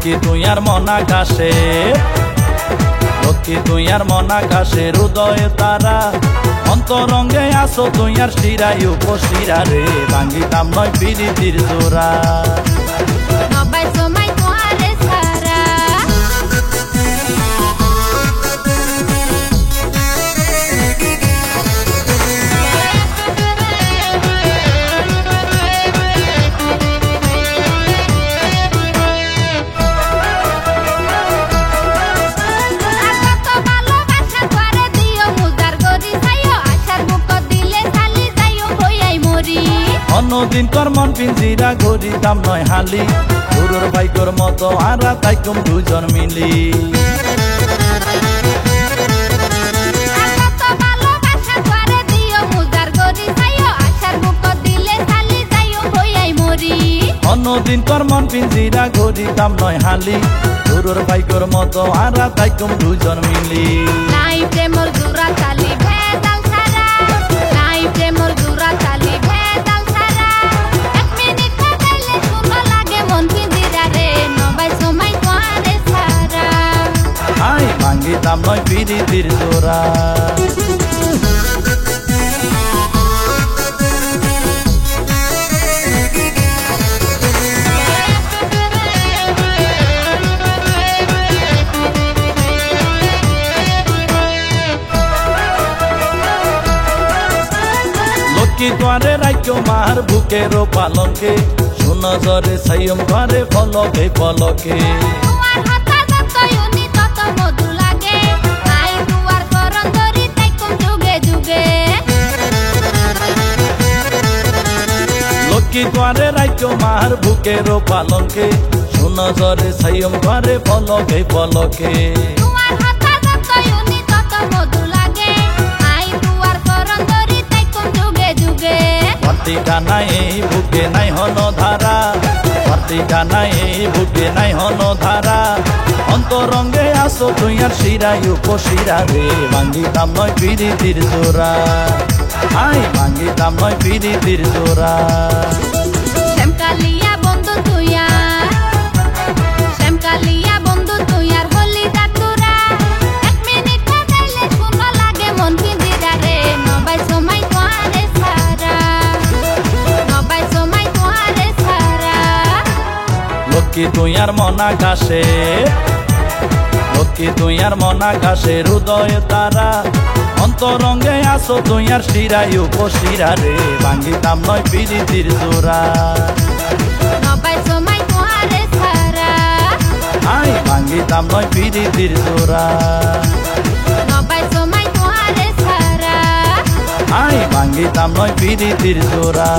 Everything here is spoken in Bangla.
লক্ষ্মী তুই আর মন আকাশে, লক্ষ্মী তুই আর মন আকাশে, হৃদয়ে তারা অন্তরঙ্গে আসো তুই আর শিরাই উপশিরা রে, ভাঙ্গিতাম নয় প্রীতির জোড়া। অন্যদিন কর মন পিঞ্জিরা ঘুরিতাম নয় হালি, গুরুর ভাইকর মতো আরা তাইকুম দুজন মিলি। অন্যদিন কর মন পিঞ্জিরা ঘুরিতাম নয় হালি, গুরুর ভাইকর মতো আরা তাইকুম দুজন মিলি। নাই প্রেমর জোড়া চালি ভেজাল সারা, নাই প্রেমর জোড়া চালি ভেজাল সারা, এক মিনিট থাকাইলে শুনো লাগে মন পিঞ্জিরা রে, নবাই সময় তোয়ারে সারা। আই ভাঙ্গিতাম নয় প্রীতির জোড়া। লক্ষ্মী তোয়ারে রাইক্য মার বুকের পালঙ্কে, শুন জরে সাইম ঘরে ফলকে ফলকে। লক্ষ্মী তোয়ারে রাইক্য মার বুকের পালঙ্কে, শুন জরে সাইম ঘরে ফলকে ফলকে। পার্টিকা নাই বুকে নাই হন ধারা, পার্টিকা নাই বুকে নাই হন ধারা, অন্তরঙ্গে আসো তুই আর শিরাই উপশিরা রে, ভাঙ্গিতাম নয় প্রীতির জোড়া। আই ভাঙ্গিতাম নয় প্রীতির জোড়া। শ্যামকালিয়া বন্ধু তুই আর, শ্যামকালিয়া বন্ধু তুই আর হলি দাতুরা, এক মিনিট থাকাইলে শুনো লাগে মন পিঞ্জিরা রে, নবাই সময় তোয়ারে সারা, নবাই সময় তোয়ারে সারা। লক্ষ্মী তুই আর মন আকাশে, লক্ষ্মী তুই আর মন আকাশে, হৃদয়ে তারা অন্তরঙ্গে আসো তুই আর শিরাই উপশিরা রে, ভাঙ্গিতাম নয় প্রীতির জোড়া। নবাই সময় তোয়ারে সারা, আই ভাঙ্গিতাম নয় প্রীতির জোড়া। নবাই সময় তোয়ারে সারা, আই ভাঙ্গিতাম নয় প্রীতির জোড়া।